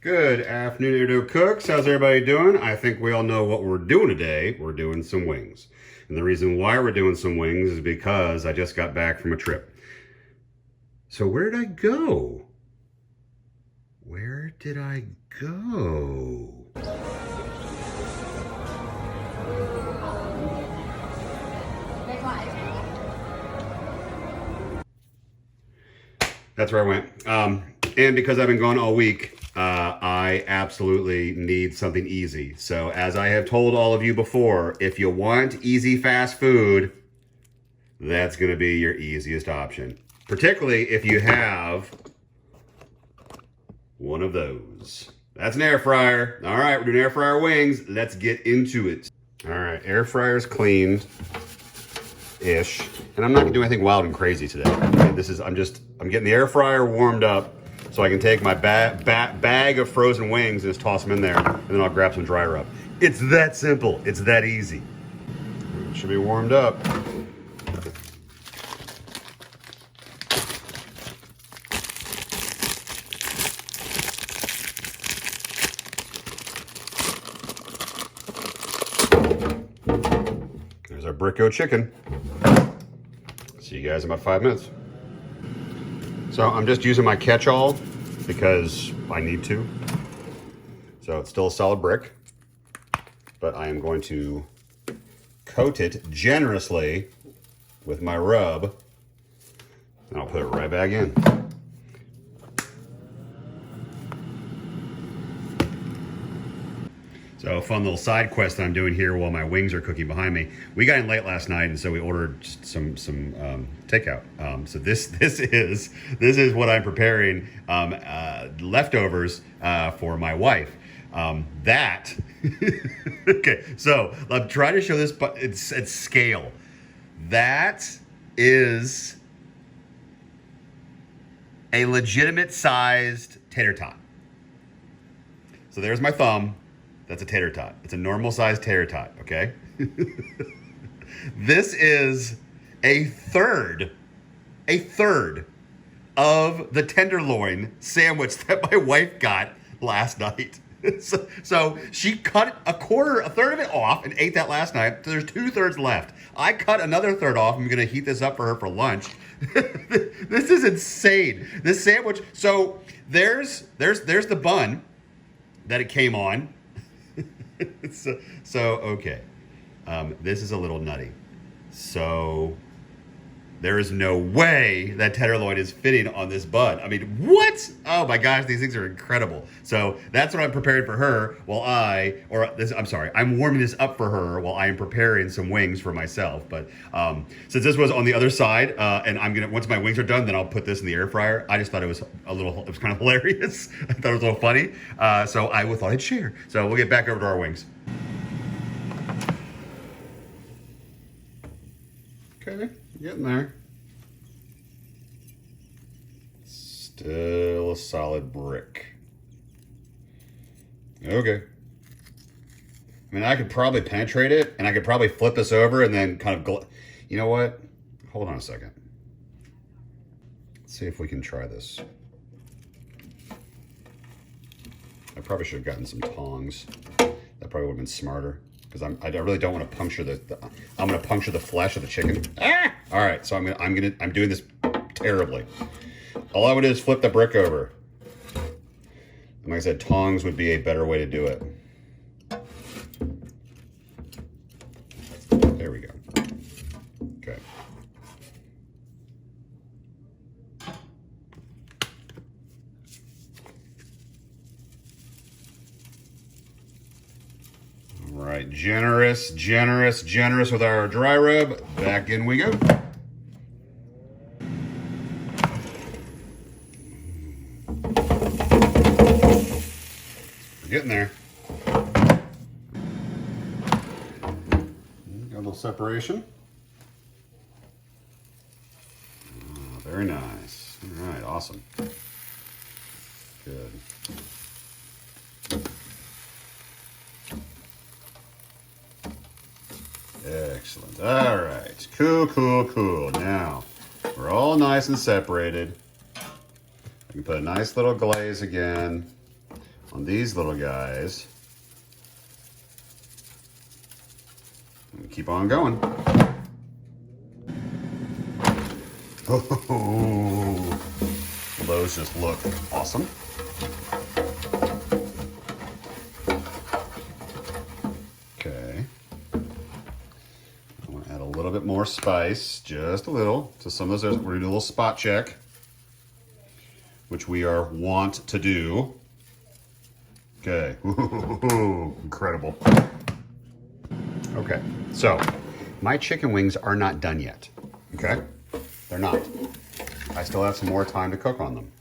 Good afternoon, Doak cooks. How's everybody doing? I think we all know what we're doing today. We're doing some wings. And the reason why we're doing some wings is because I just got back from a trip. So where did I go? Where did I go? That's where I went. And because I've been gone all week, I absolutely need something easy. So as I have told all of you before, if you want easy fast food, that's going to be your easiest option. Particularly if you have one of those. That's an air fryer. All right, we're doing air fryer wings. Let's get into it. All right, air fryer's cleaned-ish. And I'm not gonna do anything wild and crazy today. I'm getting the air fryer warmed up so I can take my bag of frozen wings and just toss them in there, and then I'll grab some dry rub. It's that simple. It's that easy. It should be warmed up. There's our Bricko chicken. See you guys in about 5 minutes. So I'm just using my catch-all because I need to. So it's still a solid brick, but I am going to coat it generously with my rub, and I'll put it right back in. So a fun little side quest that I'm doing here while my wings are cooking behind me. We got in late last night, and so we ordered some takeout. So this is what I'm preparing, leftovers for my wife. Okay. So I'm trying to show this, but it's at scale. That is a legitimate sized tater tot. So there's my thumb. That's a tater tot. It's a normal sized tater tot, okay? This is a third of the tenderloin sandwich that my wife got last night. So she cut a third of it off and ate that last night. So there's 2/3 left. I cut another third off. I'm gonna heat this up for her for lunch. This is insane. This sandwich. So there's the bun that it came on. Okay. This is a little nutty. So there is no way that tenderloin is fitting on this bun. I mean, what? Oh my gosh, these things are incredible. So that's what I'm preparing for her while I'm warming this up for her while I am preparing some wings for myself. But since this was on the other side, and once my wings are done, then I'll put this in the air fryer. I just thought it was kind of hilarious. I thought it was a little funny. So I thought I'd share. So we'll get back over to our wings. Okay, getting there. Still a solid brick. Okay. I mean, I could probably penetrate it, and I could probably flip this over and then kind of you know what? Hold on a second. Let's see if we can try this. I probably should have gotten some tongs. That probably would have been smarter. Because I really don't want to puncture I'm going to puncture the flesh of the chicken. Ah! All right, so I'm doing this terribly. All I would do is flip the brick over. And like I said, tongs would be a better way to do it. There we go. Okay. All right, generous with our dry rub. Back in we go. We're getting there. Got a little separation. Oh, very nice. All right, awesome. Good. Excellent. All right. Cool. Now, we're all nice and separated. I can put a nice little glaze again on these little guys. And keep on going. Oh, those just look awesome. Okay. I want to add a little bit more spice, just a little. To some of those, we're going to do a little spot check, which we are wont to do. Okay. Ooh, incredible. Okay, so my chicken wings are not done yet. Okay? They're not. I still have some more time to cook on them.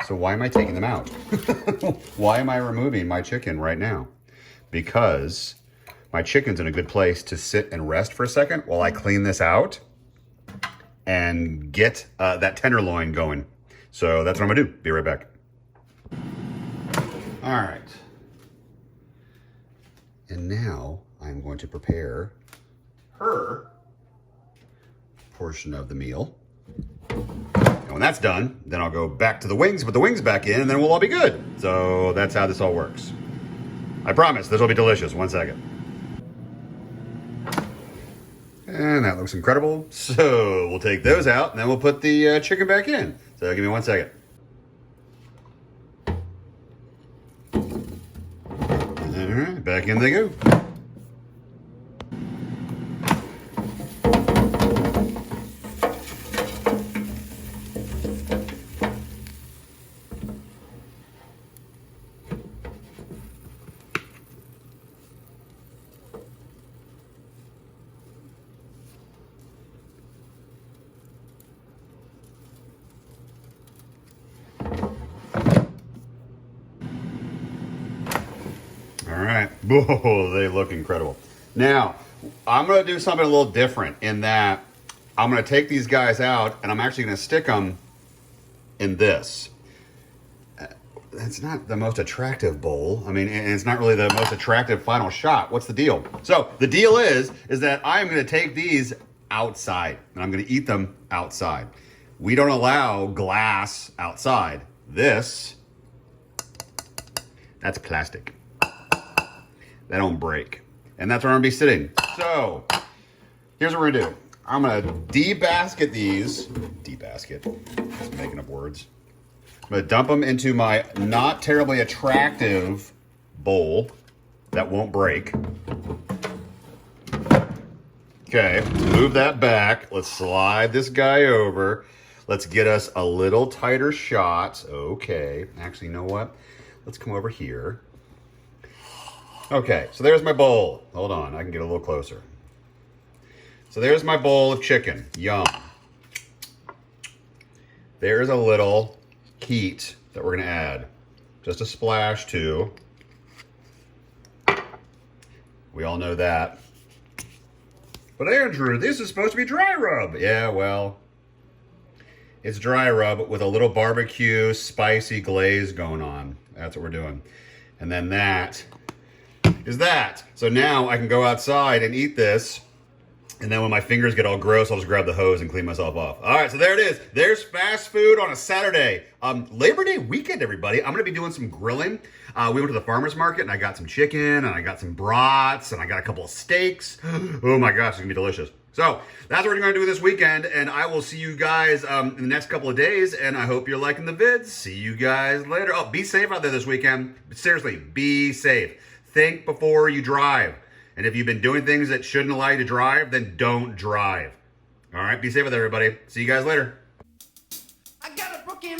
So why am I taking them out? Why am I removing my chicken right now? Because my chicken's in a good place to sit and rest for a second while I clean this out and get that tenderloin going. So that's what I'm gonna do. Be right back. All right. And now I'm going to prepare her portion of the meal. And when that's done, then I'll go back to the wings, put the wings back in, and then we'll all be good. So that's how this all works. I promise this will be delicious. 1 second. And that looks incredible. So we'll take those out, and then we'll put the chicken back in. So give me 1 second. All right, back in they go. All right. Whoa, they look incredible. Now, I'm going to do something a little different in that I'm going to take these guys out and I'm actually going to stick them in this. That's not the most attractive bowl. I mean, and it's not really the most attractive final shot. What's the deal? So the deal is that I'm going to take these outside and I'm going to eat them outside. We don't allow glass outside. This, that's plastic. They don't break. And that's where I'm gonna be sitting. So, here's what we're gonna do. I'm gonna debasket these. Debasket, just making up words. I'm gonna dump them into my not terribly attractive bowl that won't break. Okay, move that back. Let's slide this guy over. Let's get us a little tighter shot. Okay, actually, you know what? Let's come over here. Okay, so there's my bowl. Hold on, I can get a little closer. So there's my bowl of chicken. Yum. There's a little heat that we're gonna add. Just a splash too. We all know that. But Andrew, this is supposed to be dry rub. Yeah, well, it's dry rub with a little barbecue, spicy glaze going on. That's what we're doing. And then that is that. So now I can go outside and eat this. And then when my fingers get all gross, I'll just grab the hose and clean myself off. All right, so there it is. There's fast food on a Saturday. Labor Day weekend, everybody. I'm gonna be doing some grilling. We went to the farmer's market and I got some chicken and I got some brats and I got a couple of steaks. Oh my gosh, it's gonna be delicious. So that's what we're gonna do this weekend, and I will see you guys in the next couple of days, and I hope you're liking the vids. See you guys later. Oh, be safe out there this weekend. Seriously, be safe. Think before you drive. And if you've been doing things that shouldn't allow you to drive, then don't drive. All right, be safe with everybody. See you guys later. I got a broken